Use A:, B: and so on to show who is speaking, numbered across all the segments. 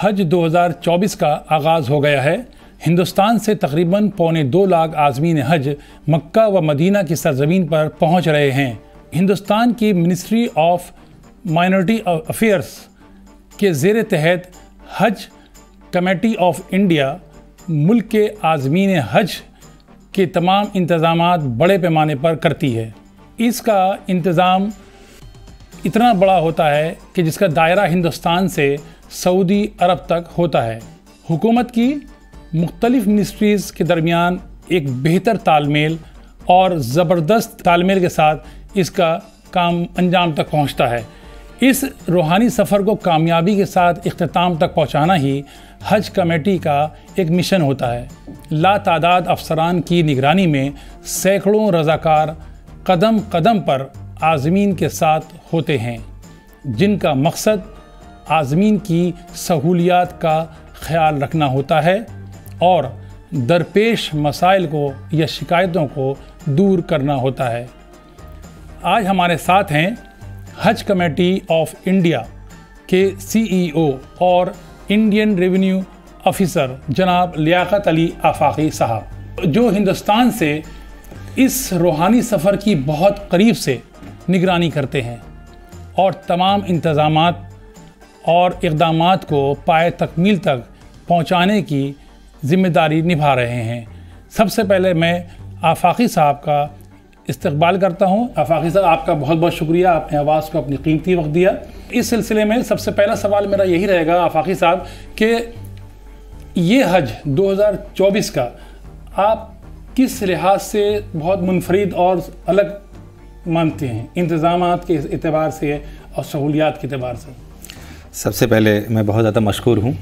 A: हज 2024 का आगाज़ हो गया है। हिंदुस्तान से तकरीबन 2.25 लाख आज़मीन हज मक्का व मदीना की सरज़मीन पर पहुंच रहे हैं। हिंदुस्तान की मिनिस्ट्री ऑफ माइनॉरिटी अफेयर्स के ज़ेर तहत हज कमेटी ऑफ इंडिया मुल्क के आज़मीन हज के तमाम इंतज़ामात बड़े पैमाने पर करती है। इसका इंतज़ाम इतना बड़ा होता है कि जिसका दायरा हिंदुस्तान से सऊदी अरब तक होता है। हुकूमत की मुख्तलिफ मिनिस्ट्रीज़ के दरमियान एक बेहतर तालमेल और ज़बरदस्त तालमेल के साथ इसका काम अंजाम तक पहुंचता है। इस रूहानी सफ़र को कामयाबी के साथ इख्तिताम तक पहुंचाना ही हज कमेटी का एक मिशन होता है। लातादाद अफसरान की निगरानी में सैकड़ों रज़ाकार कदम कदम पर आज़मीन के साथ होते हैं, जिनका मकसद आज़मीन की सहूलियात का ख्याल रखना होता है और दरपेश मसाइल को या शिकायतों को दूर करना होता है। आज हमारे साथ हैं हज कमेटी ऑफ इंडिया के CEO और इंडियन रेवेन्यू ऑफिसर जनाब लियाकत अली आफाकी साहब, जो हिंदुस्तान से इस रूहानी सफ़र की बहुत करीब से निगरानी करते हैं और तमाम इंतज़ामात और इक़दामात को पाए तकमील तक पहुंचाने की ज़िम्मेदारी निभा रहे हैं। सबसे पहले मैं आफाकी साहब का इस्तकबाल करता हूं। आफाकी साहब, आपका बहुत बहुत शुक्रिया, आपने आवाज़ को अपनी कीमती वक्त दिया। इस सिलसिले में सबसे पहला सवाल मेरा यही रहेगा आफाकी साहब कि ये हज 2024 का आप किस लिहाज से बहुत मुनफरिद और अलग मानते हैं, इंतज़ामात के एतबार से और सहूलियात के एतबार से?
B: सबसे पहले मैं बहुत ज़्यादा मशकूर हूँ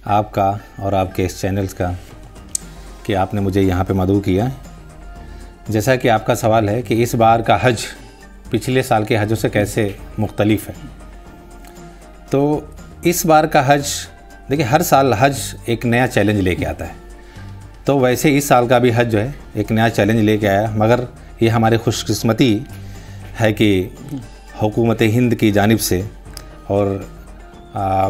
B: आपका और आपके इस चैनल्स का कि आपने मुझे यहाँ पे मदऊ किया। जैसा कि आपका सवाल है कि इस बार का हज पिछले साल के हजों से कैसे मुख्तलिफ है, तो इस बार का हज, देखिए हर साल हज एक नया चैलेंज लेके आता है, तो वैसे इस साल का भी हज जो है एक नया चैलेंज लेके आया। मगर ये हमारी खुशकिस्मती है कि हुकूमत हिंद की जानिब से और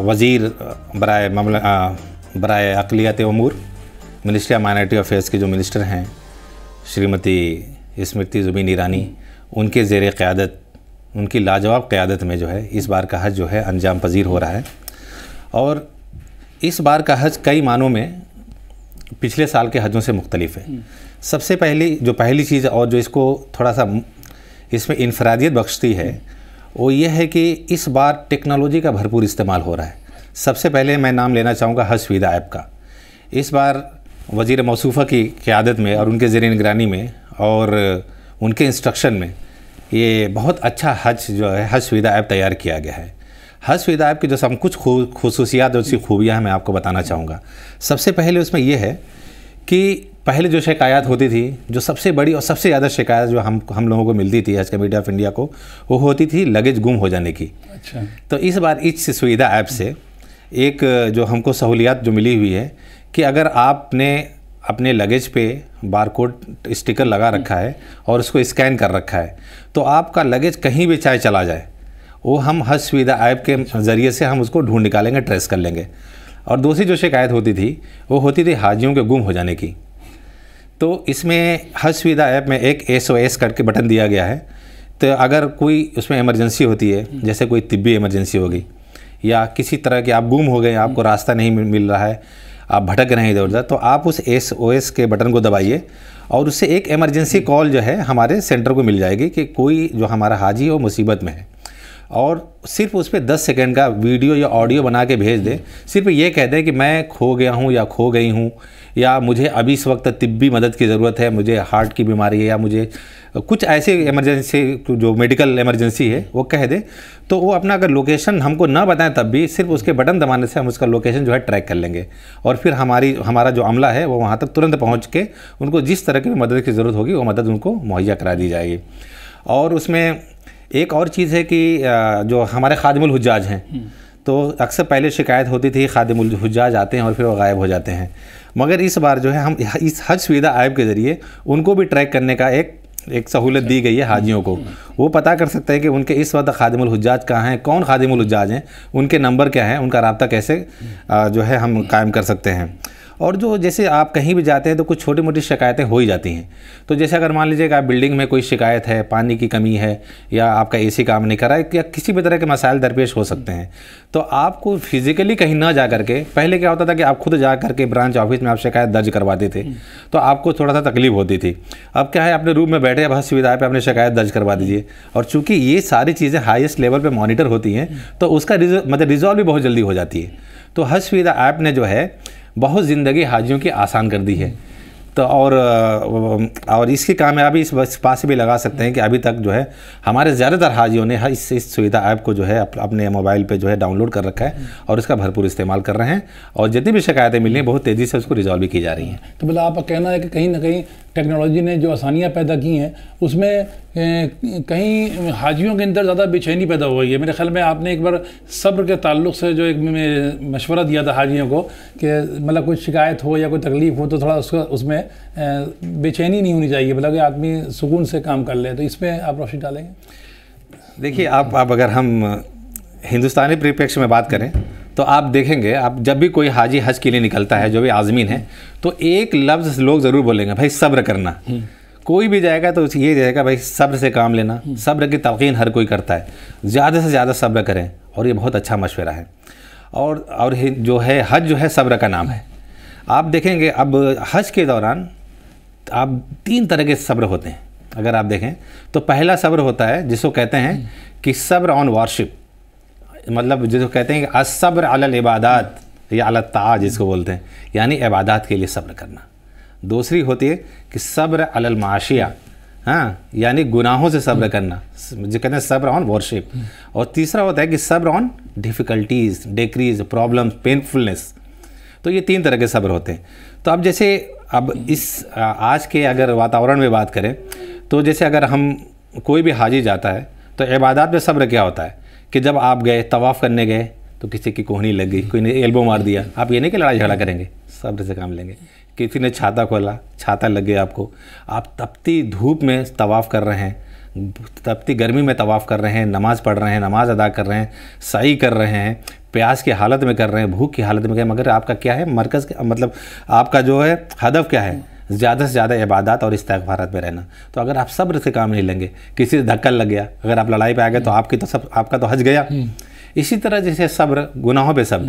B: वज़ीर बराए अक़लियत उमूर मिनिस्ट्री ऑफ माइनॉरिटी अफेयर्स के जो मिनिस्टर हैं श्रीमती स्मृति ज़ुबिन ईरानी, उनके ज़ेर क़यादत, उनकी लाजवाब क़यादत में जो है इस बार का हज जो है अंजाम पजीर हो रहा है। और इस बार का हज कई मानों में पिछले साल के हजों से मुख्तलिफ है। सबसे पहली चीज़ और जो इसको थोड़ा सा इसमें इनफरादियत बख्शती है वो ये है कि इस बार टेक्नोलॉजी का भरपूर इस्तेमाल हो रहा है। सबसे पहले मैं नाम लेना चाहूँगा हज वीज़ा ऐप का। इस बार वज़ीर मौसूफ़ा की क़यादत में और उनके ज़ेर निगरानी में और उनके इंस्ट्रक्शन में ये बहुत अच्छा हज जो है हज वीज़ा ऐप तैयार किया गया है। हज वीज़ा ऐप की जो सब कुछ खुसूसियात और उसकी खूबियाँ हैं मैं आपको बताना चाहूँगा। सबसे पहले उसमें यह है कि पहले जो शिकायत होती थी, जो सबसे बड़ी और सबसे ज़्यादा शिकायत जो हम लोगों को मिलती थी हज कमेटी ऑफ इंडिया को, वो होती थी लगेज गुम हो जाने की।
A: अच्छा। तो
B: इस बार इस सुविधा ऐप से एक जो हमको सहूलियत जो मिली हुई है कि अगर आपने अपने लगेज पे बारकोड स्टिकर लगा रखा है और उसको स्कैन कर रखा है, तो आपका लगेज कहीं भी चाहे चला जाए, वो हम हज सुविधा ऐप के ज़रिए से हम उसको ढूंढ निकालेंगे, ट्रेस कर लेंगे। और दूसरी जो शिकायत होती थी वो होती थी हाजियों के गुम हो जाने की। तो इसमें हज सुविधा ऐप में एक SOS करके बटन दिया गया है। तो अगर कोई उसमें इमरजेंसी होती है, जैसे कोई तिब्बी इमरजेंसी होगी या किसी तरह के आप गुम हो गए, आपको रास्ता नहीं मिल रहा है, आप भटक रहे हैं इधर उधर, तो आप उस SOS के बटन को दबाइए और उससे एक इमरजेंसी कॉल जो है हमारे सेंटर को मिल जाएगी कि कोई जो हमारा हाजी है वो मुसीबत में है। और सिर्फ उस पर 10 सेकंड का वीडियो या ऑडियो बना के भेज दे, सिर्फ ये कह दे कि मैं खो गया हूँ या खो गई हूँ, या मुझे अभी इस वक्त तिब्बी मदद की ज़रूरत है, मुझे हार्ट की बीमारी है, या मुझे कुछ ऐसे इमरजेंसी जो मेडिकल इमरजेंसी है वो कह दे, तो वो अपना अगर लोकेशन हमको ना बताएं तब भी सिर्फ उसके बटन दबाने से हम उसका लोकेशन जो है ट्रैक कर लेंगे और फिर हमारा जो अमला है वो वहाँ तक तुरंत पहुँच के उनको जिस तरह की मदद की ज़रूरत होगी वो मदद उनको मुहैया करा दी जाएगी। और उसमें एक और चीज़ है कि जो हमारे खादिमुल हुज्जाज हैं, तो अक्सर पहले शिकायत होती थी खादिमुल हुज्जाज आते हैं और फिर वो गायब हो जाते हैं, मगर इस बार जो है हम इस हज सुविधा ऐप के ज़रिए उनको भी ट्रैक करने का एक एक सहूलत दी गई है हाजियों को, वो पता कर सकते हैं कि उनके इस वक्त खादिमुल हुज्जाज कहाँ हैं, कौन खादिमुल हुज्जाज हैं, उनके नंबर क्या हैं, उनका राब्ता कैसे जो है हम कायम कर सकते हैं। और जो जैसे आप कहीं भी जाते हैं तो कुछ छोटी मोटी शिकायतें हो ही जाती हैं। तो जैसे अगर मान लीजिए कि आप बिल्डिंग में कोई शिकायत है, पानी की कमी है, या आपका एसी काम नहीं कर रहा है, या किसी भी तरह के मसाइल दरपेश हो सकते हैं, तो आपको फिजिकली कहीं ना जा करके, पहले क्या होता था कि आप खुद जा करके ब्रांच ऑफिस में आप शिकायत दर्ज करवाते थे, तो आपको थोड़ा सा तकलीफ होती थी। अब क्या है, अपने रूम में बैठे बहुत सुविधा पे अपने शिकायत दर्ज करवा दीजिए। और चूँकि ये सारी चीज़ें हाईएस्ट लेवल पर मॉनिटर होती हैं, तो उसका रिजॉल्व भी बहुत जल्दी हो जाती है। तो हज सुविधा ऐप ने जो है बहुत ज़िंदगी हाजियों की आसान कर दी है। तो और इसकी कामयाबी इस बात से भी लगा सकते हैं कि अभी तक जो है हमारे ज़्यादातर हाजियों ने इस सुविधा ऐप को जो है अपने मोबाइल पे जो है डाउनलोड कर रखा है और इसका भरपूर इस्तेमाल कर रहे हैं, और जितनी भी शिकायतें मिली हैं बहुत तेज़ी से उसको रिजॉल्व भी की जा रही हैं।
A: तो मतलब आपका कहना है कि कहीं ना कहीं टेक्नोलॉजी ने जो आसानियाँ पैदा की हैं उसमें कहीं हाजियों के अंदर ज़्यादा बेचैनी पैदा हो गई है। मेरे ख्याल में आपने एक बार सब्र के ताल्लुक़ से जो एक मशवरा दिया था हाजियों को कि मतलब कोई शिकायत हो या कोई तकलीफ़ हो तो थोड़ा उसमें बेचैनी नहीं होनी चाहिए, मतलब कि आदमी सुकून से काम कर ले। तो इसमें आप रोशनी डालेंगे?
B: देखिए, आप अगर हम हिंदुस्तानी परिप्रेक्ष्य में बात करें तो आप देखेंगे, आप जब भी कोई हाजी हज के लिए निकलता है, जो भी आज़मीन है, तो एक लफ्ज़ लोग ज़रूर बोलेंगे, भाई सब्र करना। कोई भी जाएगा तो ये जाएगा भाई सब्र से काम लेना। सब्र की तलक़ीन हर कोई करता है, ज़्यादा से ज़्यादा सब्र करें, और ये बहुत अच्छा मशवरा है। और जो है हज जो है सब्र का नाम है। आप देखेंगे अब हज के दौरान आप 3 तरह के सब्र होते हैं। अगर आप देखें तो पहला सब्र होता है जिसको कहते हैं कि सब्र ऑन वर्शिप, मतलब जिसको कहते हैं कि असब्र अलल इबादात या अल ताआ जिसको बोलते हैं, यानी इबादत के लिए सब्र करना। दूसरी होती है कि सब्र अलल माशिया, हाँ, यानी गुनाहों से सब्र करना, जो कहते हैं सब्र ऑन वर्शिप। और तीसरा होता है कि सब्र ऑन डिफ़िकल्टीज़, डिक्रीज, प्रॉब्लम, पेनफुलनेस। तो ये 3 तरह के सब्र होते हैं। तो अब जैसे अब इस आज के अगर वातावरण में बात करें तो जैसे अगर हम कोई भी हाजी जाता है तो इबादत में सब्र क्या होता है कि जब आप गए तवाफ़ करने गए तो किसी की कोहनी लग गई, कोई ने एल्बो मार दिया, आप ये नहीं कि लड़ाई झगड़ा करेंगे, सब्र से काम लेंगे। किसी ने छाता खोला, छाता लग गया आपको, आप तपती धूप में तवाफ़ कर रहे हैं, तपती गर्मी में तवाफ़ कर रहे हैं, नमाज़ पढ़ रहे हैं, नमाज़ अदा कर रहे हैं, सई कर रहे हैं, प्यास की हालत में कर रहे हैं, भूख की हालत में कर रहे हैं, मगर आपका क्या है मरकज़, मतलब आपका जो है हदफ क्या है, ज़्यादा से ज़्यादा इबादत और इस्तिग़फ़ारत में रहना। तो अगर आप सब्र से काम नहीं लेंगे, किसी से धक्का लग गया, अगर आप लड़ाई पे आ गए तो आपका तो हज गया। इसी तरह जैसे सब्र, गुनाहों पे सब्र,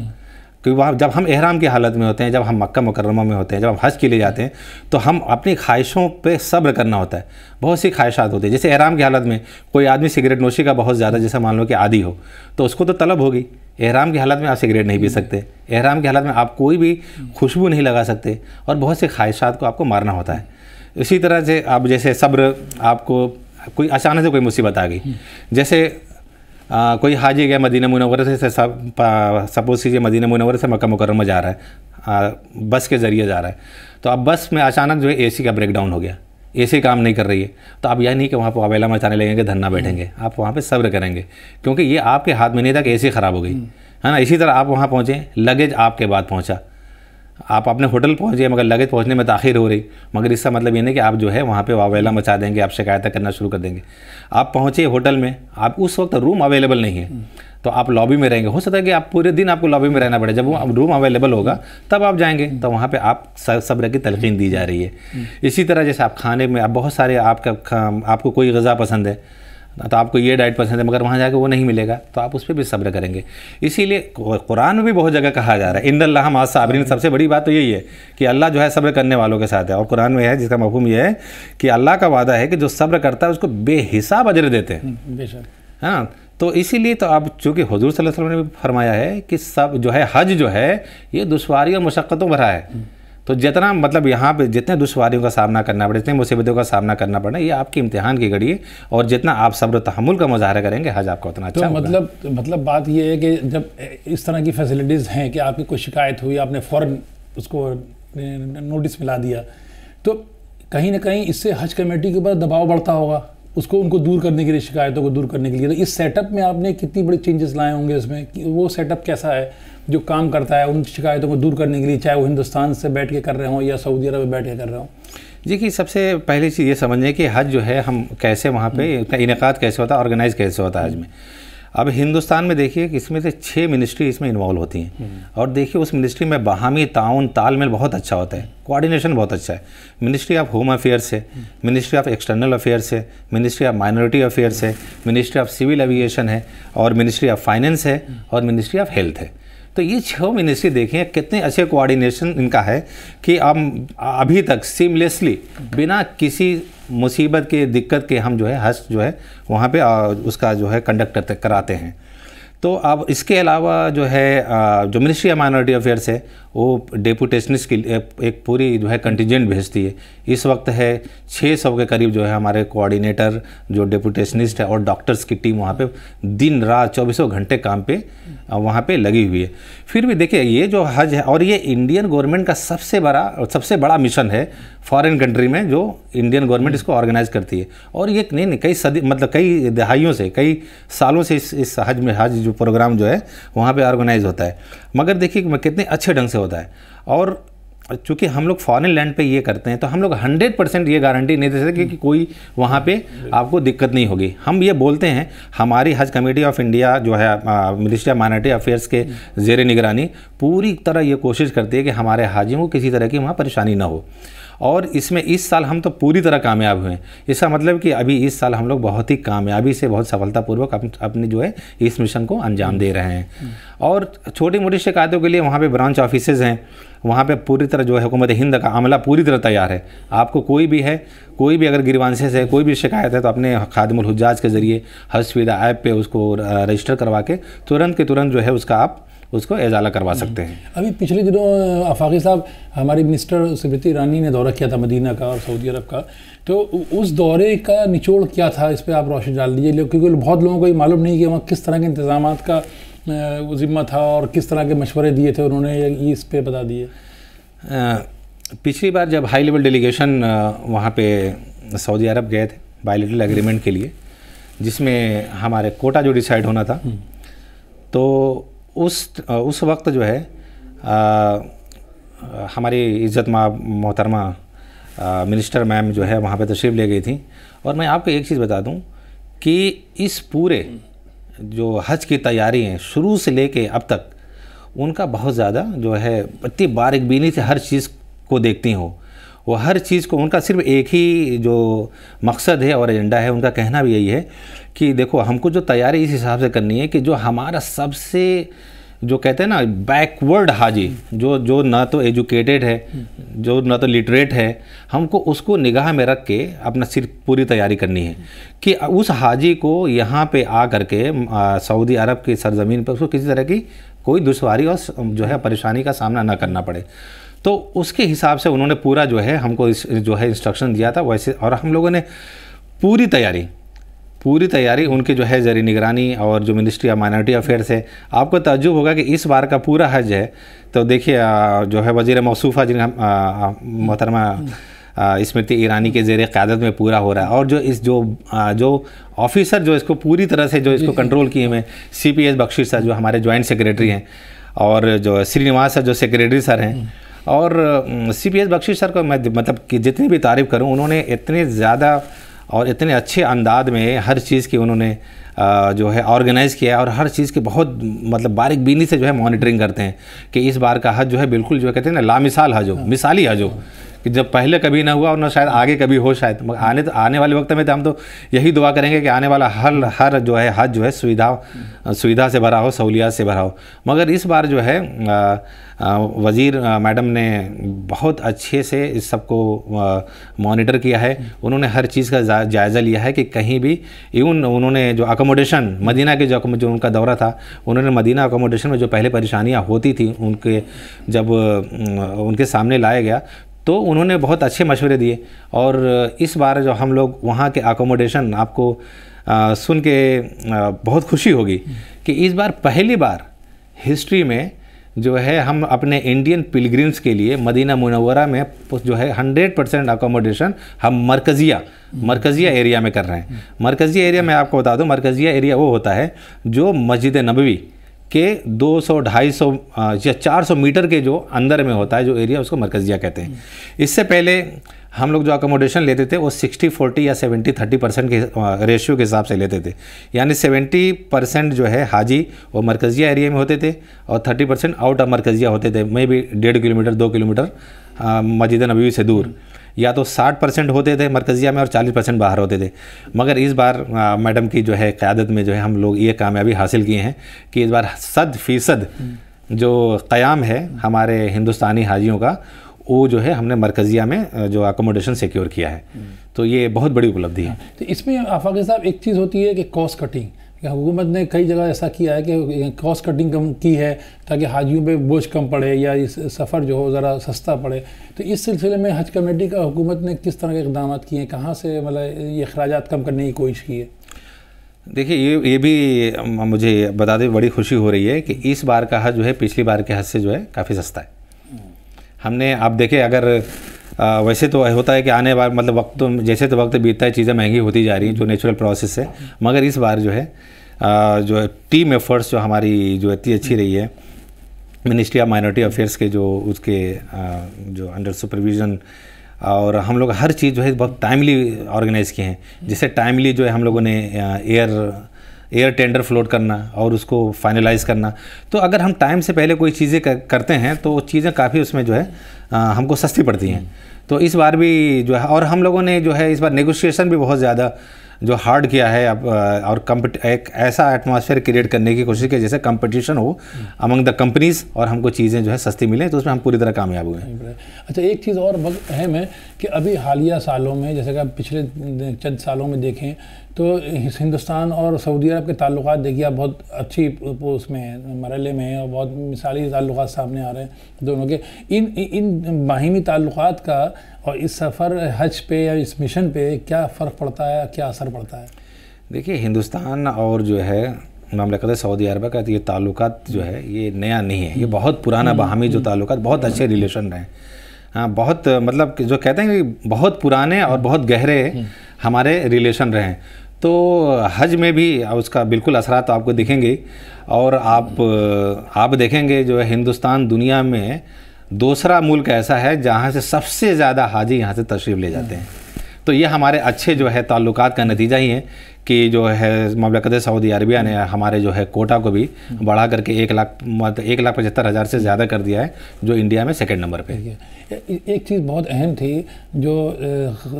B: क्योंकि वहाँ जब हम एहराम की हालत में होते हैं, जब हम मक्का मुकर्रमा में होते हैं, जब हम हज के लिए जाते हैं, तो हम अपनी ख्वाहिशों पे सब्र करना होता है। बहुत सी ख्वाहिशात होती है, जैसे एहराम की हालत में कोई आदमी सिगरेट नोशी का बहुत ज़्यादा, जैसे मान लो कि आदी हो, तो उसको तो तलब होगी। एहराम की हालत में आप सिगरेट नहीं पी सकते, एहराम की हालत में आप कोई भी खुशबू नहीं लगा सकते, और बहुत से ख्वाहिशात को आपको मारना होता है। इसी तरह से आप जैसे सब्र, आपको कोई अचानक से कोई मुसीबत आ गई, जैसे कोई हाजी गया मदीना मुनव्वरा से, सपोज कीजिए मदीना मुनव्वरा से मक्का मुकर्रमा जा रहा है, बस के ज़रिए जा रहा है, तो अब बस में अचानक जो है एसी का ब्रेकडाउन हो गया, एसी काम नहीं कर रही है, तो आप यह नहीं कि वहाँ पर अवेला मचाने लगेंगे, धरना बैठेंगे, आप वहाँ पे सब्र करेंगे, क्योंकि ये आपके हाथ में नहीं था कि एसी ख़राब हो गई, है ना। इसी तरह आप वहाँ पहुँचे, लगेज आपके बाद पहुँचा, आप अपने होटल पहुँचे मगर लगेज पहुँचने में ताख़ीर हो रही, मगर इसका मतलब ये नहीं कि आप जो है वहाँ पे वावेला मचा देंगे, आप शिकायतें करना शुरू कर देंगे। आप पहुँचे होटल में, आप उस वक्त रूम अवेलेबल नहीं है, तो आप लॉबी में रहेंगे। हो सकता है कि आप पूरे दिन आपको लॉबी में रहना पड़े, जब वो रूम अवेलेबल होगा तब आप जाएंगे, तो वहाँ पे आप सब्र की तलक़ीन दी जा रही है। इसी तरह जैसे आप खाने में, आप बहुत सारे आपको कोई ग़िज़ा पसंद है, तो आपको ये डाइट पसंद है, मगर वहाँ जाके वो नहीं मिलेगा, तो आप उस पर भी सब्र करेंगे। इसीलिए कुरान में भी बहुत जगह कहा जा रहा है इन्नल्लाह मअस साबिरीन। सबसे बड़ी बात तो यही है कि अल्लाह जो है सब्र करने वालों के साथ है, और कुरान में है जिसका मफ़हूम ये है कि अल्लाह का वादा है कि जो सब्र करता है उसको बेहिसाब अजर देते हैं,
A: बेशक।
B: हाँ, तो इसीलिए तो अब चूँकि हुज़ूर सल्लल्लाहु अलैहि वसल्लम ने भी फरमाया है कि सब जो है हज जो है ये दुश्वारी और मुशक्क़तों भरा है, तो जितना मतलब यहाँ पे जितने दुश्वारियों का सामना करना पड़े, जितने मुसीबतों का सामना करना पड़े, ये आपकी इम्तिहान की घड़ी है, और जितना आप सब्र तहम्मुल का मुज़ाहरा करेंगे हज आपका उतना अच्छा होगा।
A: मतलब बात ये है कि जब इस तरह की फैसिलिटीज़ हैं कि आपकी कोई शिकायत हुई, आपने फ़ौरन उसको नोटिस मिला दिया, तो कहीं ना कहीं इससे हज कमेटी के ऊपर दबाव बढ़ता होगा, उनको दूर करने के लिए, शिकायतों को दूर करने के लिए। तो इस सेटअप में आपने कितनी बड़ी चेंजेस लाए होंगे इसमें, कि वो सेटअप कैसा है जो काम करता है उन शिकायतों को दूर करने के लिए, चाहे वो हिंदुस्तान से बैठ के कर रहे हों या सऊदी अरब में बैठ के कर रहे हों?
B: देखिए, सबसे पहली चीज़ ये समझें कि हज जो है हम कैसे वहाँ पे इनेकाद कैसे होता है, ऑर्गेनाइज कैसे होता है हज में। अब हिंदुस्तान में देखिए कि इसमें से 6 मिनिस्ट्री इसमें इन्वॉल्व होती हैं, और देखिए उस मिनिस्ट्री में बाहमी ताउन तालमेल बहुत अच्छा होता है, कोऑर्डिनेशन बहुत अच्छा है। मिनिस्ट्री ऑफ होम अफेयर्स है, मिनिस्ट्री ऑफ एक्सटर्नल अफेयर्स है, मिनिस्ट्री ऑफ माइनॉरिटी अफेयर्स है, मिनिस्ट्री ऑफ सिविल एविएशन है, और मिनिस्ट्री ऑफ फाइनेंस है, और मिनिस्ट्री ऑफ हेल्थ है। तो ये 6 मिनिस्ट्री देखें कितने अच्छे कोऑर्डिनेशन इनका है कि हम अभी तक सीमलेसली बिना किसी मुसीबत के दिक्कत के हम जो है हज जो है वहाँ पे उसका जो है कंडक्ट कराते हैं। तो अब इसके अलावा जो है जो मिनिस्ट्री ऑफ माइनॉरिटी अफेयर्स है वो डेपुटेशनिस्ट की एक पूरी जो है कंटिजेंट भेजती है। इस वक्त है 600 के करीब जो है हमारे कोऑर्डिनेटर जो डेपुटेशनिस्ट है और डॉक्टर्स की टीम वहाँ पे दिन रात 24 घंटे काम पे वहाँ पे लगी हुई है। फिर भी देखिए ये जो हज है, और ये इंडियन गवर्नमेंट का सबसे बड़ा मिशन है फॉरेन कंट्री में, जो इंडियन गवर्नमेंट इसको ऑर्गेनाइज करती है। और ये नहीं कई सदी मतलब कई दहाइयों से, कई सालों से इस हज जो प्रोग्राम जो है वहाँ पे ऑर्गेनाइज होता है। मगर देखिए कितने अच्छे ढंग से होता है। और चूँकि हम लोग फॉरेन लैंड पे ये करते हैं तो हम लोग 100% ये गारंटी नहीं दे सकते कि कोई वहाँ पे आपको दिक्कत नहीं होगी। हम ये बोलते हैं, हमारी हज कमेटी ऑफ इंडिया जो है मिनिस्ट्री ऑफ माइनॉरिटी अफेयर्स के ज़ेर निगरानी पूरी तरह ये कोशिश करती है कि हमारे हाजियों को किसी तरह की वहाँ परेशानी ना हो। और इसमें इस साल हम तो पूरी तरह कामयाब हुए हैं। इसका मतलब कि अभी इस साल हम लोग बहुत ही कामयाबी से, बहुत सफलतापूर्वक अपने जो है इस मिशन को अंजाम दे रहे हैं। और छोटी मोटी शिकायतों के लिए वहाँ पे ब्रांच ऑफिसेज़ हैं, वहाँ पे पूरी तरह जो है हुकूमत हिंद का अमला पूरी तरह तैयार है। आपको कोई भी अगर ग्रीवांसेस है, कोई भी शिकायत है, तो अपने खादिमुल हुज्जाज के ज़रिए हज सुविधा ऐप पे उसको रजिस्टर करवा के तुरंत के तुरंत जो है उसको एजाला करवा सकते हैं।
A: अभी पिछले दिनों आफाकी साहब हमारी मिनिस्टर स्मृति ईरानी ने दौरा किया था मदीना का और सऊदी अरब का, तो उस दौरे का निचोड़ क्या था, इस पर आप रोशनी डाल दीजिए, क्योंकि बहुत लोगों को ये मालूम नहीं कि वहाँ किस तरह के इंतजाम का ज़िम्मा था और किस तरह के मशवरे दिए थे उन्होंने, ये इस पर बता दिए।
B: पिछली बार जब हाई लेवल डेलीगेशन वहाँ पे सऊदी अरब गए थे बायलैटरल एग्रीमेंट के लिए, जिसमें हमारे कोटा जो डिसाइड होना था, तो उस वक्त जो है हमारी इज़्ज़त मोहतरमा मिनिस्टर मैम जो है वहाँ पे तशरीफ़ ले गई थी। और मैं आपको एक चीज़ बता दूं कि इस पूरे जो हज की तैयारी है शुरू से लेके अब तक, उनका बहुत ज़्यादा जो है इतनी बारीकबीनी से हर चीज़ को देखती हो। वो हर चीज़ को, उनका सिर्फ एक ही जो मकसद है और एजेंडा है, उनका कहना भी यही है कि देखो हमको जो तैयारी इस हिसाब से करनी है कि जो हमारा सबसे जो कहते हैं ना बैकवर्ड हाजी, जो ना तो एजुकेटेड है, जो ना तो लिटरेट है, हमको उसको निगाह में रख के अपना सिर्फ पूरी तैयारी करनी है कि उस हाजी को यहाँ पे आ करके सऊदी अरब की सरजमीन पर उसको किसी तरह की कोई दुश्वारी और जो है परेशानी का सामना ना करना पड़े। तो उसके हिसाब से उन्होंने पूरा जो है हमको जो है इंस्ट्रक्शन दिया था वैसे, और हम लोगों ने पूरी तैयारी उनकी जो है ज़री निगरानी और जो मिनिस्ट्री ऑफ माइनॉरिटी अफेयर्स है। आपको ताज्जुब होगा कि इस बार का पूरा हज है तो देखिए जो है वज़ीर मौसूफ़ा जिनका मोहतरमा स्मृति ईरानी के ज़ेर क़यादत में पूरा हो रहा है। और जो ऑफिसर जो इसको पूरी तरह से जो इसको कंट्रोल किए हुए, CPS बख्शी सर जो हमारे जॉइंट सेक्रेटरी हैं, और जो श्रीनिवास सर जो सेक्रेटरी सर हैं, और CPS बख्शी सर को मैं मतलब कि जितनी भी तारीफ़ करूं, उन्होंने इतने ज़्यादा और इतने अच्छे अंदाज में हर चीज़ की उन्होंने जो है ऑर्गेनाइज़ किया है, और हर चीज़ की बहुत मतलब बारीकबीनी से जो है मॉनिटरिंग करते हैं कि इस बार का हज जो है बिल्कुल जो कहते हैं ना लामिसाल हज हो, मिसाली हज हो, कि जब पहले कभी ना हुआ और ना शायद आगे कभी हो। शायद आने वाले वक्त में तो हम तो यही दुआ करेंगे कि आने वाला हर जो है हज जो है सुविधा से भरा हो, सहूलियात से भरा हो। मगर इस बार जो है वज़ीर मैडम ने बहुत अच्छे से इस सबको मॉनिटर किया है। उन्होंने हर चीज़ का जायज़ा लिया है कि कहीं भी इवन उन्होंने जो अकोमोडेशन मदीना के जो उनका दौरा था, उन्होंने मदीना अकोमोडेशन में जो पहले परेशानियाँ होती थी उनके जब उनके सामने लाया गया तो उन्होंने बहुत अच्छे मशवरे दिए। और इस बार जो हम लोग वहाँ के अकोमोडेशन आपको सुन के बहुत खुशी होगी कि इस बार पहली बार हिस्ट्री में जो है हम अपने इंडियन पिलग्रिम्स के लिए मदीना मुनव्वरा में जो है 100% अकोमोडेशन हम मरकज़िया एरिया में कर रहे हैं। मरकज़िया एरिया में आपको बता दूं, मरकज़िया एरिया वो होता है जो मस्जिद नबवी के 200, 250 या 400 मीटर के जो अंदर में होता है जो एरिया, उसको मरकज़िया कहते हैं। इससे पहले हम लोग जो अकोमोडेशन लेते थे वो 60-40 या 70-30% के रेशियो के हिसाब से लेते थे। यानी 70% जो है हाजी वो मरकज़िया एरिया में होते थे और 30% आउट ऑफ मरकज़िया होते थे, मे भी 1.5 किलोमीटर 2 किलोमीटर मस्जिद नबवी से दूर। या तो 60% होते थे मरकज़िया में और 40% बाहर होते थे। मगर इस बार मैडम की जो है क़यादत में जो है हम लोग ये कामयाबी हासिल किए हैं कि इस बार 100% जो क़याम है हमारे हिंदुस्तानी हाजियों का, वो जो है हमने मरकज़िया में जो अकोमोडेशन सिक्योर किया है। तो ये बहुत बड़ी उपलब्धि है।
A: तो इसमें आफाक़ी साहब एक चीज़ होती है कि कॉस्ट कटिंग, हुकूमत ने कई जगह ऐसा किया है कि कॉस्ट कटिंग कम की है ताकि हाजियों पे बोझ कम पड़े या इस सफ़र जो हो ज़रा सस्ता पड़े। तो इस सिलसिले में हज कमेटी का हुकूमत ने किस तरह के इक़दाम किए हैं, कहाँ से मतलब ये अखराजात कम करने की कोशिश की है?
B: देखिए ये भी मुझे बता दें बड़ी खुशी हो रही है कि इस बार का हज जो है पिछली बार के हज से जो है काफ़ी सस्ता है। हमने आप देखें, अगर वैसे तो होता है कि आने वाले मतलब वक्त जैसे तो वक्त बीतता है चीज़ें महंगी होती जा रही हैं, जो नेचुरल प्रोसेस है। मगर इस बार जो है टीम एफर्ट्स जो हमारी जो इतनी अच्छी रही है, मिनिस्ट्री ऑफ माइनॉरिटी अफेयर्स के जो उसके जो अंडर सुपरविज़न, और हम लोग हर चीज़ जो है बहुत टाइमली ऑर्गेनाइज़ किए हैं। जिससे टाइमली जो है हम लोगों ने एयर टेंडर फ्लोट करना और उसको फाइनलाइज़ करना। तो अगर हम टाइम से पहले कोई चीज़ें करते हैं तो चीज़ें काफ़ी उसमें जो है हमको सस्ती पड़ती हैं। तो इस बार भी जो है, और हम लोगों ने जो है इस बार नेगोशिएशन भी बहुत ज़्यादा जो हार्ड किया है अब, और एक ऐसा एटमॉस्फेयर क्रिएट करने की कोशिश की जैसे कंपटीशन हो अमंग द कंपनीज़ और हमको चीज़ें जो है सस्ती मिलें। तो उसमें हम पूरी तरह कामयाब हुए हैं।
A: अच्छा, एक चीज़ और बहुत अहम है कि अभी हालिया सालों में, जैसे कि आप पिछले चंद सालों में देखें तो हिंदुस्तान और सऊदी अरब के ताल्लुकात देखिए आप बहुत अच्छी उसमें मरहले में हैं और बहुत मिसाली ताल्लुकात सामने आ रहे हैं दोनों के। इन बाहिमी ताल्लुकात का और इस सफ़र हज पे या इस मिशन पे क्या फ़र्क पड़ता है, क्या असर पड़ता है?
B: देखिए, हिंदुस्तान और जो है ममलकत सऊदी अरब का ये ताल्लुकात जो है ये नया नहीं है, ये बहुत पुराना बाहमी जो ताल्लुकात, बहुत अच्छे रिलेशन रहे। हाँ, बहुत मतलब जो कहते हैं कि बहुत पुराने और बहुत गहरे हमारे रिलेशन रहे। तो हज में भी उसका बिल्कुल असरात तो आपको दिखेंगे। और आप देखेंगे जो है हिंदुस्तान दुनिया में दूसरा मुल्क ऐसा है जहाँ से सबसे ज़्यादा हाजी यहाँ से तशरीफ़ ले जाते हैं। तो ये हमारे अच्छे जो है ताल्लुकात का नतीजा ही है कि जो है ममलकत सऊदी अरबिया ने हमारे जो है कोटा को भी बढ़ा करके 1,75,000 से ज़्यादा कर दिया है, जो इंडिया में सेकंड नंबर पे है।
A: एक चीज़ बहुत अहम थी जो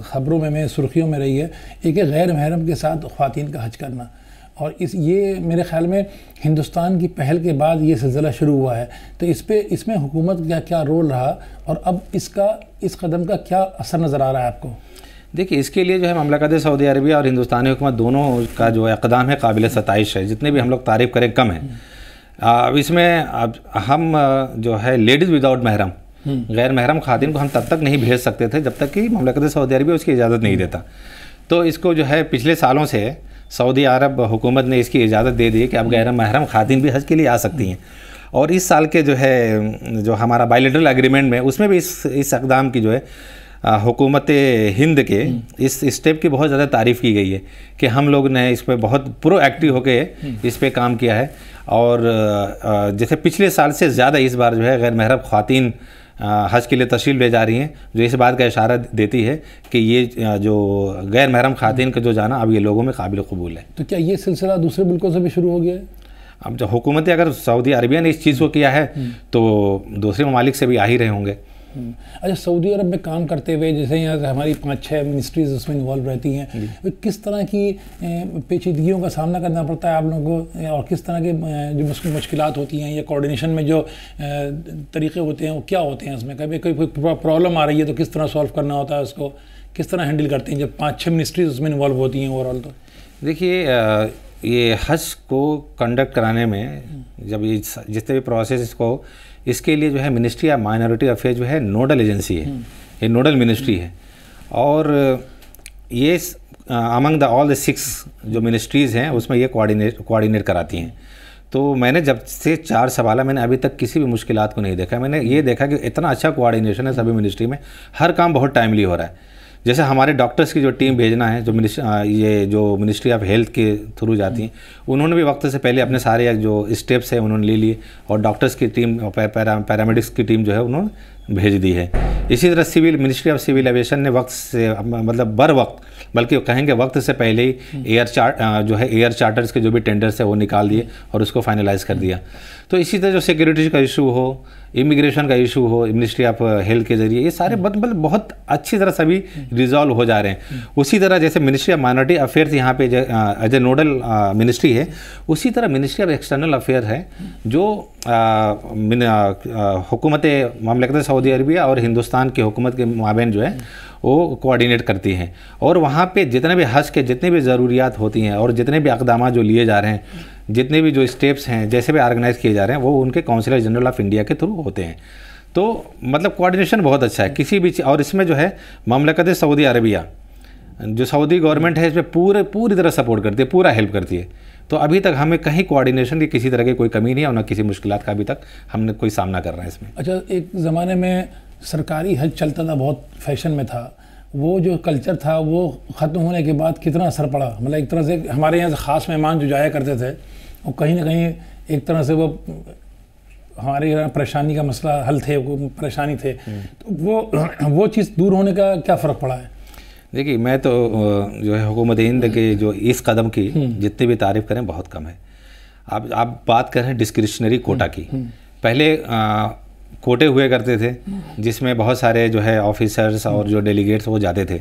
A: ख़बरों में सुर्खियों में रही है, एक गैर महरम के साथ ख़वातीन का हज करना। और ये मेरे ख़्याल में हिंदुस्तान की पहल के बाद ये सिलसिला शुरू हुआ है। तो इसमें हुकूमत का क्या रोल रहा और अब इस कदम का क्या असर नज़र आ रहा है आपको?
B: देखिए, इसके लिए जो है ममलकत सऊदी अरबिया और हिंदुस्तानी हुकूमत दोनों का जो इक़दाम है काबिल सताइश है। जितने भी हम लोग तारीफ़ करें कम है। अब इसमें अब हम जो है लेडीज़ विदाउट महरम, गैर महरम ख़ातिन को हम तब तक नहीं भेज सकते थे जब तक कि ममलकत सऊदी अरबिया उसकी इजाज़त नहीं देता। तो इसको जो है पिछले सालों से सऊदी अरब हुकूमत ने इसकी इजाज़त दे दी कि अब गैर महरम ख़ातिन भी हज के लिए आ सकती हैं। और इस साल के जो है जो हमारा बायलैटरल एग्रीमेंट में उसमें भी इस इक़दाम की जो है हुकूमत हिंद के इस स्टेप की बहुत ज़्यादा तारीफ़ की गई है कि हम लोग ने इस पर बहुत प्रोएक्टिव होकर इस पर काम किया है। और जैसे पिछले साल से ज़्यादा इस बार जो है गैर महरम ख़वातीन हज के लिए तशरीफ़ ले जा रही हैं, जो इस बात का इशारा देती है कि ये जो गैर महरम ख़वातीन का जो जाना अब ये लोगों में काबिल क़बूल है।
A: तो क्या ये सिलसिला दूसरे मुल्कों से भी शुरू हो गया है?
B: अब जो हुकूमत अगर सऊदी अरबिया ने इस चीज़ को किया है तो दूसरे ममालिक से भी आ ही रहे होंगे।
A: अच्छा, सऊदी अरब में काम करते हुए जैसे यहाँ हमारी 5-6 मिनिस्ट्रीज़ उसमें इन्वॉल्व रहती हैं, किस तरह की पेचीदगियों का सामना करना पड़ता है आप लोगों को और किस तरह के जो मुश्किलात होती हैं या कोऑर्डिनेशन में जो तरीक़े होते हैं वो क्या होते हैं? उसमें कभी कोई प्रॉब्लम आ रही है तो किस तरह सॉल्व करना होता है, उसको किस तरह हैंडल करते हैं जब 5-6 मिनिस्ट्रीज़ उसमें इन्वॉल्व होती हैं ओवरऑल? तो
B: देखिए, ये हज को कंडक्ट कराने में जब ये जितने भी प्रोसेस इसको इसके लिए जो है मिनिस्ट्री ऑफ माइनॉरिटी अफेयर जो है नोडल एजेंसी है, ये नोडल मिनिस्ट्री है। और ये अमंग द ऑल द 6 जो मिनिस्ट्रीज़ हैं उसमें ये कोऑर्डिनेट कराती हैं। तो मैंने जब से 4 सवाला मैंने अभी तक किसी भी मुश्किलात को नहीं देखा। मैंने ये देखा कि इतना अच्छा कोऑर्डिनेशन है सभी मिनिस्ट्री में, हर काम बहुत टाइमली हो रहा है। जैसे हमारे डॉक्टर्स की जो टीम भेजना है जो मिनिस्ट्री ऑफ हेल्थ के थ्रू जाती हैं, उन्होंने भी वक्त से पहले अपने सारे जो स्टेप्स हैं उन्होंने ले लिए और डॉक्टर्स की टीम पैरामेडिक्स की टीम जो है उन्होंने भेज दी है। इसी तरह civil ministry of civil aviation ने वक्त से मतलब बर वक्त, बल्कि कहेंगे वक्त से पहले ही एयर चार्टर्स के जो भी टेंडर्स है वो निकाल दिए और उसको फाइनलाइज कर दिया। तो इसी तरह जो सिक्योरिटी का इशू हो, इमिग्रेशन का इशू हो, मिनिस्ट्री ऑफ हेल्थ के जरिए ये सारे मतलब बहुत अच्छी तरह सभी रिजॉल्व हो जा रहे हैं। उसी तरह जैसे मिनिस्ट्री ऑफ माइनॉरिटी अफेयर्स यहाँ पे एज ए नोडल मिनिस्ट्री है, उसी तरह मिनिस्ट्री ऑफ एक्सटर्नल अफेयर है जो हुकूमत ममलकत सऊदी अरबिया और हिंदुस्तान की हुकूमत के माबैन जो है वो कोऑर्डिनेट करती हैं। और वहाँ पे जितने भी हज के जितने भी ज़रूरियात होती हैं और जितने भी इक़दाम जो लिए जा रहे हैं, जितने भी जो स्टेप्स हैं, जैसे भी ऑर्गेनाइज़ किए जा रहे हैं, वो उनके काउंसिलर जनरल ऑफ इंडिया के थ्रू होते हैं। तो मतलब कोऑर्डिनेशन बहुत अच्छा है किसी भी और इसमें जो है ममलकत सऊदी अरबिया जो सऊदी गवर्नमेंट है इसमें पूरी तरह सपोर्ट करती है, पूरा हेल्प करती है। तो अभी तक हमें कहीं कोऑर्डिनेशन की किसी तरह की कोई कमी नहीं है और ना किसी मुश्किलात का अभी तक हमने कोई सामना कर रहे हैं इसमें।
A: अच्छा, एक ज़माने में सरकारी हज चलता था, बहुत फैशन में था, वो जो कल्चर था वो ख़त्म होने के बाद कितना असर पड़ा? मतलब एक तरह से हमारे यहाँ से ख़ास मेहमान जो जाया करते थे वो कहीं ना कहीं एक तरह से वो हमारे यहाँ परेशानी का मसला हल थे, वो परेशानी थे, तो वो चीज़ दूर होने का क्या फ़र्क पड़ा है?
B: देखिए, मैं तो जो है हुकूमत हिंद के जो इस कदम की जितनी भी तारीफ़ करें बहुत कम है। आप बात कर रहे हैं डिस्क्रिशनरी कोटा की। पहले कोटे हुए करते थे जिसमें बहुत सारे जो है ऑफिसर्स और जो डेलीगेट्स वो जाते थे।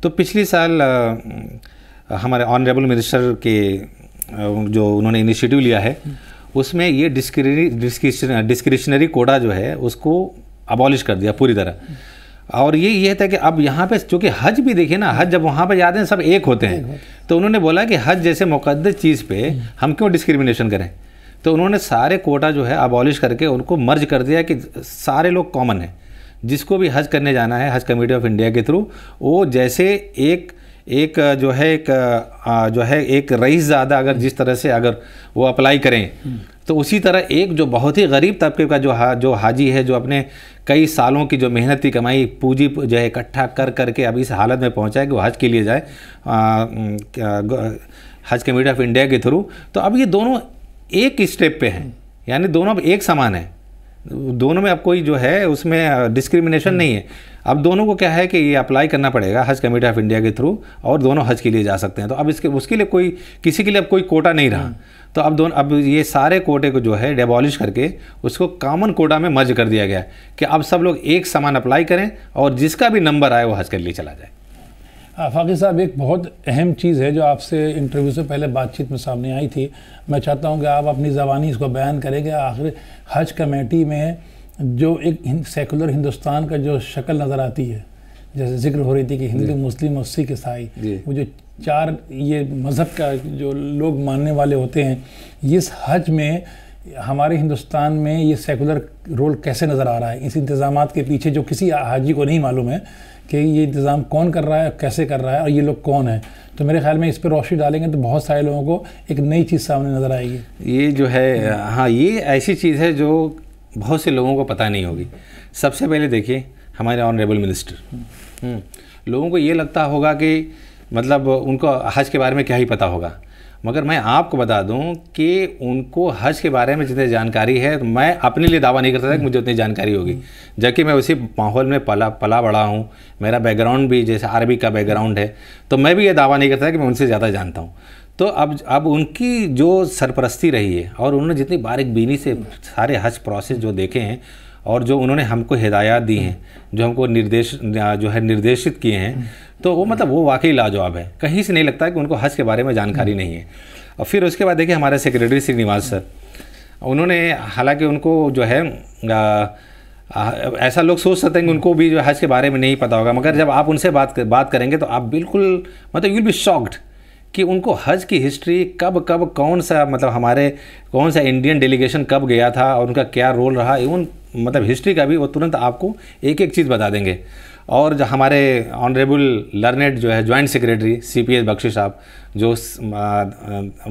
B: तो पिछले साल हमारे ऑनरेबल मिनिस्टर के जो उन्होंने इनिशिएटिव लिया है उसमें ये डिस्क्रिशनरी कोटा जो है उसको अबॉलिश कर दिया पूरी तरह। और ये था कि अब यहाँ पे चूँकि हज भी देखिए ना, हज जब वहाँ पे जाते हैं सब एक होते हैं, तो उन्होंने बोला कि हज जैसे मुक़द्दस चीज़ पे हम क्यों डिस्क्रिमिनेशन करें। तो उन्होंने सारे कोटा जो है अबॉलिश करके उनको मर्ज कर दिया कि सारे लोग कॉमन हैं, जिसको भी हज करने जाना है हज कमेटी ऑफ इंडिया के थ्रू, वो जैसे एक जो है एक रईस ज़्यादा अगर जिस तरह से अगर वो अप्लाई करें, तो उसी तरह एक जो बहुत ही गरीब तबके का जो हाजी है, जो अपने कई सालों की जो मेहनत की कमाई पूंजी जो है इकट्ठा कर के अब इस हालत में पहुंचा है कि वो हज के लिए जाए हज कमेटी ऑफ इंडिया के थ्रू। तो अब ये दोनों एक स्टेप पे हैं, यानी दोनों अब एक समान है, दोनों में अब कोई जो है उसमें डिस्क्रिमिनेशन नहीं है। अब दोनों को क्या है कि ये अप्लाई करना पड़ेगा हज कमेटी ऑफ इंडिया के थ्रू और दोनों हज के लिए जा सकते हैं। तो अब उसके लिए कोई किसी के लिए अब कोई कोटा नहीं रहा। तो अब ये सारे कोटे को जो है डेबॉलिश करके उसको कॉमन कोटा में मर्ज कर दिया गया कि अब सब लोग एक समान अप्लाई करें और जिसका भी नंबर आए वो हज के लिए चला जाए।
A: फाक़ी साहब, एक बहुत अहम चीज़ है जो आपसे इंटरव्यू से पहले बातचीत में सामने आई थी, मैं चाहता हूं कि आप अपनी ज़बानी इसको बयान करें कि आखिर हज कमेटी में जो एक सेकुलर हिंदुस्तान का जो शक्ल नज़र आती है, जैसे जिक्र हो रही थी कि हिंदू मुस्लिम और सिख ईसाई, वो जो चार ये मज़हब का जो लोग मानने वाले होते हैं, इस हज में हमारे हिंदुस्तान में ये सेकुलर रोल कैसे नज़र आ रहा है, इस इंतज़ामात के पीछे जो किसी हाजी को नहीं मालूम है कि ये इंतज़ाम कौन कर रहा है, कैसे कर रहा है और ये लोग कौन है। तो मेरे ख्याल में इस पर रोशनी डालेंगे तो बहुत सारे लोगों को एक नई चीज़ सामने नज़र आएगी।
B: ये जो है, हाँ, ये ऐसी चीज़ है जो बहुत से लोगों को पता नहीं होगी। सबसे पहले देखिए हमारे ऑनरेबल मिनिस्टर, लोगों को ये लगता होगा कि मतलब उनको हज के बारे में क्या ही पता होगा, मगर मैं आपको बता दूं कि उनको हज के बारे में जितनी जानकारी है, तो मैं अपने लिए दावा नहीं करता था कि मुझे उतनी जानकारी होगी, जबकि मैं उसी माहौल में पला बड़ा हूँ। मेरा बैकग्राउंड भी जैसे अरबी का बैकग्राउंड है, तो मैं भी ये दावा नहीं करता कि मैं उनसे ज़्यादा जानता हूँ। तो अब उनकी जो सरपरस्ती रही है और उन्होंने जितनी बारीक बीनी से सारे हज प्रोसेस जो देखे हैं और जो उन्होंने हमको हिदायत दी हैं, जो हमको निर्देशित किए हैं, तो वो मतलब वो वाकई लाजवाब है। कहीं से नहीं लगता कि उनको हज के बारे में जानकारी नहीं है। और फिर उसके बाद देखिए हमारे सेक्रेटरी श्रीनिवास सर, उन्होंने हालांकि उनको जो है ऐसा लोग सोच सकते हैं कि उनको भी जो हज के बारे में नहीं पता होगा, मगर जब आप उनसे बात करेंगे तो आप बिल्कुल मतलब यू विल बी शॉक्ड कि उनको हज की हिस्ट्री कब कौन सा इंडियन डेलीगेशन कब गया था और उनका क्या रोल रहा, इवन मतलब हिस्ट्री का भी वो तुरंत आपको एक एक चीज़ बता देंगे। और जो हमारे ऑनरेबल लर्नेड जो है जॉइंट सेक्रेटरी CPS बख्शी साहब, जो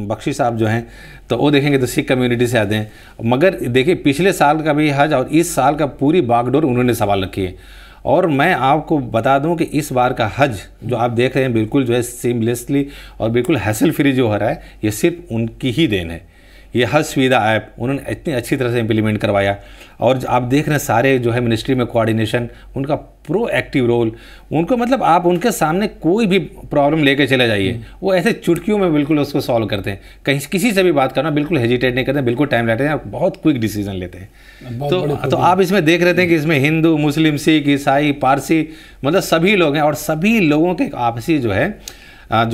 B: बख्शी साहब जो हैं, तो वो देखेंगे तो सिख कम्युनिटी से आते हैं, मगर देखिए पिछले साल का भी हज और इस साल का पूरी बागडोर उन्होंने संभाल रखी है। और मैं आपको बता दूं कि इस बार का हज जो आप देख रहे हैं बिल्कुल जो है सीमलेसली और बिल्कुल हैसल फ्री जो हो रहा है, ये सिर्फ उनकी ही देन है। ये हज सुविधा ऐप उन्होंने इतनी अच्छी तरह से इम्प्लीमेंट करवाया। और आप देख रहे हैं सारे जो है मिनिस्ट्री में कोऑर्डिनेशन, उनका प्रो एक्टिव रोल, उनको मतलब आप उनके सामने कोई भी प्रॉब्लम लेके चले जाइए, वो ऐसे चुटकियों में बिल्कुल उसको सॉल्व करते हैं। कहीं किसी से भी बात करना बिल्कुल हेजिटेट नहीं करते, बिल्कुल टाइम लेते हैं, बहुत क्विक डिसीजन लेते हैं। तो आप इसमें देख रहे थे कि इसमें हिंदू, मुस्लिम, सिख, ईसाई, पारसी, मतलब सभी लोग हैं, और सभी लोगों के आपसी जो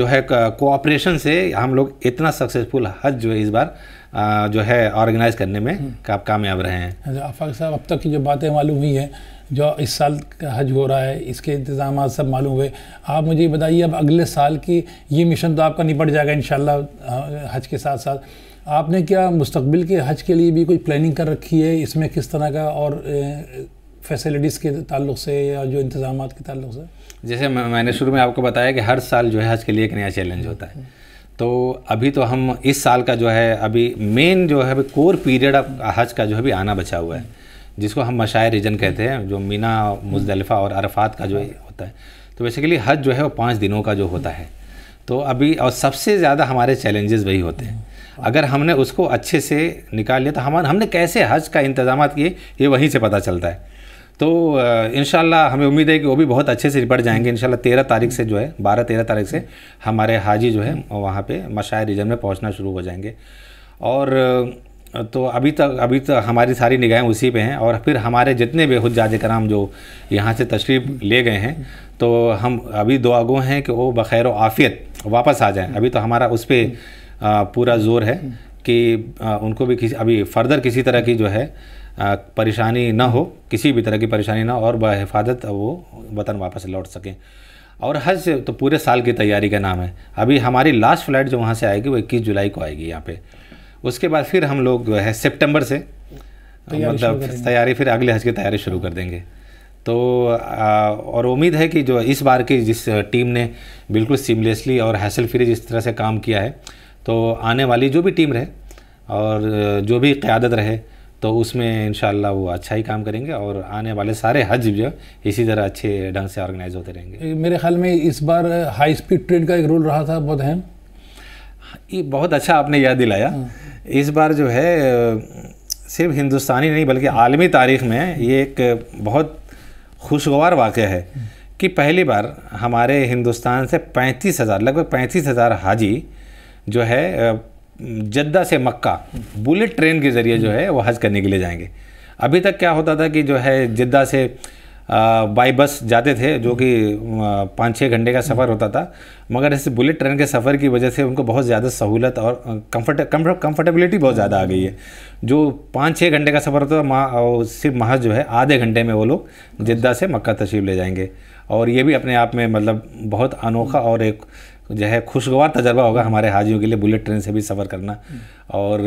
B: है कोऑपरेशन से हम लोग इतना सक्सेसफुल हज जो है इस बार जो है ऑर्गेनाइज करने में कामयाब रहे हैं।
A: आफाक साहब, अब तक की जो बातें मालूम हुई हैं, जो इस साल का हज हो रहा है, इसके इंतजाम सब मालूम हुए, आप मुझे बताइए अब अगले साल की ये मिशन तो आपका निपट जाएगा इंशाल्लाह हज के साथ साथ, आपने क्या मुस्तकबिल के हज के लिए भी कोई प्लानिंग कर रखी है? इसमें किस तरह का और फैसिलिटीज़ के ताल्लुक से या जो इंतजामात के ताल्लुक से?
B: जैसे मैंने शुरू में आपको बताया कि हर साल जो है हज के लिए एक नया चैलेंज होता है। तो अभी तो हम इस साल का जो है अभी मेन जो है अभी कोर पीरियड हज का जो है अभी आना बचा हुआ है, जिसको हम मशायर रीजन कहते हैं, जो मीना, मुज़दलिफ़ा और अरफात का जो होता है। तो बेसिकली हज जो है वो 5 दिनों का जो होता है। तो अभी और सबसे ज़्यादा हमारे चैलेंजेस वही होते हैं। अगर हमने उसको अच्छे से निकाल लिया तो हमने कैसे हज का इंतज़ाम किए ये वहीं से पता चलता है। तो इंशाल्लाह हमें उम्मीद है कि वो भी बहुत अच्छे से निपट जाएंगे। इंशाल्लाह 13 तारीख से जो है 12-13 तारीख से हमारे हाजी जो है वहाँ पे मशायर रीजन में पहुँचना शुरू हो जाएंगे। और तो अभी तक हमारी सारी निगाहें उसी पे हैं। और फिर हमारे जितने भी हुज्जाज कराम जो यहाँ से तशरीफ़ ले गए हैं, तो हम अभी दुआगो हैं कि वो बखैर व आफ़ियत वापस आ जाएं। अभी तो हमारा उस पर पूरा ज़ोर है कि उनको भी अभी फ़र्दर किसी तरह की जो है परेशानी ना हो, किसी भी तरह की परेशानी ना हो, और बहिफाजत वो वतन वापस लौट सकें। और हज तो पूरे साल की तैयारी का नाम है। अभी हमारी लास्ट फ़्लाइट जो वहाँ से आएगी वो 21 जुलाई को आएगी यहाँ पे। उसके बाद फिर हम लोग जो है सितंबर से मतलब तैयारी, फिर अगले हज की तैयारी शुरू कर देंगे। तो और उम्मीद है कि जो इस बार की जिस टीम ने बिल्कुल सीमलेसली और हैसल फ्री जिस तरह से काम किया है, तो आने वाली जो भी टीम रहे और जो भी क़यादत रहे, तो उसमें इंशाअल्लाह वो अच्छा ही काम करेंगे और आने वाले सारे हज जो इसी तरह अच्छे ढंग से ऑर्गेनाइज होते रहेंगे।
A: मेरे ख्याल में इस बार हाई स्पीड ट्रेन का एक रोल रहा था बहुत अहम।
B: ये बहुत अच्छा आपने याद दिलाया। इस बार जो है सिर्फ हिंदुस्तानी नहीं बल्कि आलमी तारीख़ में ये एक बहुत खुशगवार वाक़या है कि पहली बार हमारे हिंदुस्तान से 35,000 लगभग 35,000 हाजी जो है जद्दा से मक्का बुलेट ट्रेन के ज़रिए जो है वो हज करने के लिए जाएंगे। अभी तक क्या होता था कि जो है जिद्दा से बाई बस जाते थे, जो कि 5-6 घंटे का सफ़र होता था, मगर इस बुलेट ट्रेन के सफ़र की वजह से उनको बहुत ज़्यादा सहूलत और कंफर्टेबिलिटी बहुत ज़्यादा आ गई है। जो 5-6 घंटे का सफ़र होता था सिर्फ महज जो है आधे घंटे में वो लोग जिद्दा से मक्का तशरीफ़ ले जाएंगे। और ये भी अपने आप में मतलब बहुत अनोखा और एक जो है खुशगवार तजर्बा होगा हमारे हाजियों के लिए बुलेट ट्रेन से भी सफ़र करना। और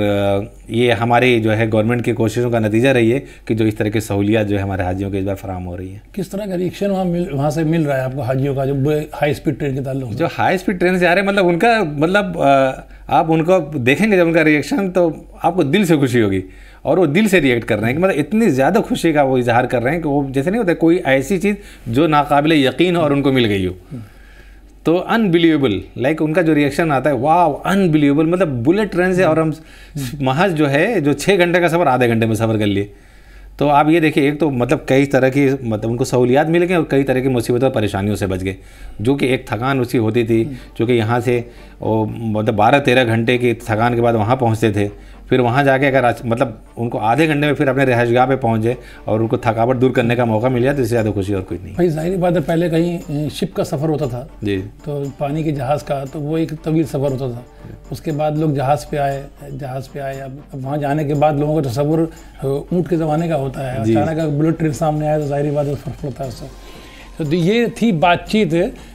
B: ये हमारी जो है गवर्नमेंट की कोशिशों का नतीजा रही है कि जो इस तरह की सहूलियात जो है हमारे हाजियों के इस बार फराहम हो रही है।
A: किस तरह का रिएक्शन वहाँ से मिल रहा है आपको हाजियों का, जो हाई स्पीड ट्रेन के ताल्लुक?
B: जो हाई स्पीड ट्रेन से आ रहे हैं मतलब उनका मतलब आप उनको देखेंगे जब उनका रिएक्शन, तो आपको दिल से खुशी होगी। और वो दिल से रिएक्ट कर रहे हैं कि मतलब इतनी ज़्यादा खुशी का वो इजहार कर रहे हैं कि वो जैसे नहीं होता कोई ऐसी चीज़ जो नाकाबिल यकीन हो और उनको मिल गई हो, तो अनबिलीवेबल लाइक उनका जो रिएक्शन आता है, वाह अनबिलीवेबल, मतलब बुलेट ट्रेन से और हम महज जो है जो 6 घंटे का सफ़र आधे घंटे में सफ़र कर लिए। तो आप ये देखिए, एक तो मतलब कई तरह की मतलब उनको सहूलियात मिल गई और कई तरह की मुसीबतों और परेशानियों से बच गए। जो कि एक थकान उसकी होती थी, जो कि यहाँ से वो मतलब 12-13 घंटे की थकान के बाद वहाँ पहुँचते थे, फिर वहाँ जाके अगर मतलब उनको आधे घंटे में फिर अपने रिहाइशगाह पे पहुँच जाए और उनको थकावट दूर करने का मौका मिल जाए, तो इससे ज़्यादा खुशी और कुछ नहीं।
A: भाई जाहिर बात है, पहले कहीं शिप का सफ़र होता था
B: जी, तो
A: पानी के जहाज़ का, तो वो एक तवील सफ़र होता था। उसके बाद लोग जहाज़ पे आए। अब वहाँ जाने के बाद लोगों का तसव्वुर ऊँट के ज़माने का होता है। अचानक अगर बुलेट ट्रेन सामने आए तो जाहिर बात है फ़र्क पड़ता है उससे। तो ये थी बातचीत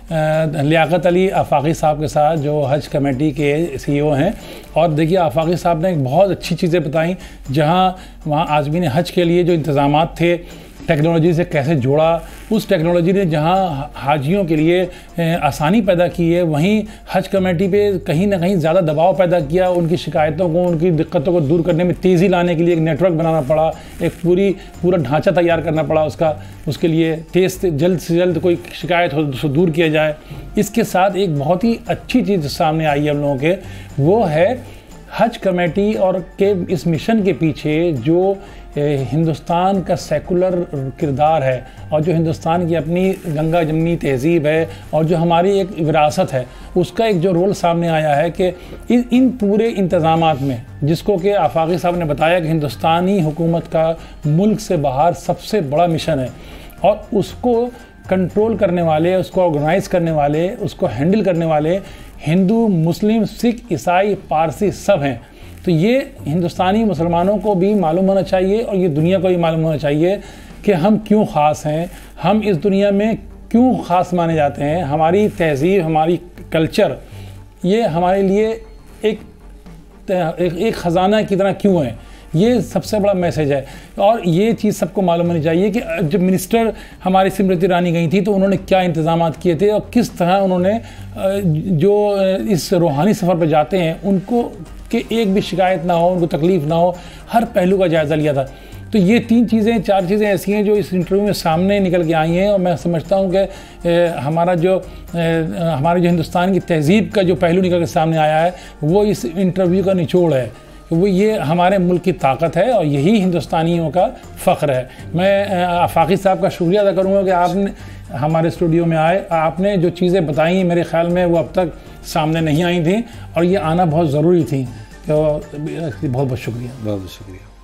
A: लियाकत अली आफाकी साहब के साथ, जो हज कमेटी के CEO हैं। और देखिए आफाकी साहब ने बहुत अच्छी चीज़ें बताई, जहाँ वहाँ आज़मीन हज के लिए जो इंतज़ामात थे, टेक्नोलॉजी से कैसे जोड़ा, उस टेक्नोलॉजी ने जहां हाजियों के लिए आसानी पैदा की है, वहीं हज कमेटी पे कहीं ना कहीं ज़्यादा दबाव पैदा किया। उनकी शिकायतों को, उनकी दिक्कतों को दूर करने में तेज़ी लाने के लिए एक नेटवर्क बनाना पड़ा, एक पूरा ढांचा तैयार करना पड़ा उसके लिए जल्द से जल्द कोई शिकायत हो तो दूर किया जाए। इसके साथ एक बहुत ही अच्छी चीज़ सामने आई है हम लोगों के, वो है हज कमेटी और के इस मिशन के पीछे जो हिंदुस्तान का सेकुलर किरदार है और जो हिंदुस्तान की अपनी गंगा जमनी तहज़ीब है और जो हमारी एक विरासत है, उसका एक जो रोल सामने आया है कि इन पूरे इंतज़ामात में, जिसको कि आफाकी साहब ने बताया कि हिंदुस्तानी हुकूमत का मुल्क से बाहर सबसे बड़ा मिशन है और उसको कंट्रोल करने वाले, उसको ऑर्गेनाइज़ करने वाले, उसको हैंडल करने वाले हिंदू, मुस्लिम, सिख, ईसाई, पारसी सब हैं। तो ये हिंदुस्तानी मुसलमानों को भी मालूम होना चाहिए और ये दुनिया को भी मालूम होना चाहिए कि हम क्यों ख़ास हैं, हम इस दुनिया में क्यों ख़ास माने जाते हैं, हमारी तहज़ीब, हमारी कल्चर ये हमारे लिए एक ख़जाना की तरह क्यों है। ये सबसे बड़ा मैसेज है और ये चीज़ सबको मालूम होनी चाहिए कि जब मिनिस्टर हमारी स्मृति ईरानी गई थी तो उन्होंने क्या इंतज़ामात किए थे और किस तरह उन्होंने जो इस रूहानी सफ़र पर जाते हैं उनको कि एक भी शिकायत ना हो, उनको तकलीफ़ ना हो, हर पहलू का जायज़ा लिया था। तो ये 3 चीज़ें 4 चीज़ें ऐसी हैं जो इस इंटरव्यू में सामने निकल के आई हैं और मैं समझता हूँ कि हमारे जो हिंदुस्तान की तहज़ीब का जो पहलू निकल के सामने आया है वो इस इंटरव्यू का निचोड़ है। वो ये हमारे मुल्क की ताकत है और यही हिंदुस्तानियों का फ़ख्र है। मैं आफाकी साहब का शुक्रिया अदा करूँगा कि आपने हमारे स्टूडियो में आए, आपने जो चीज़ें बताई मेरे ख़्याल में वो अब तक सामने नहीं आई थी और ये आना बहुत ज़रूरी थी। तो बहुत बहुत शुक्रिया।
B: बहुत बहुत शुक्रिया।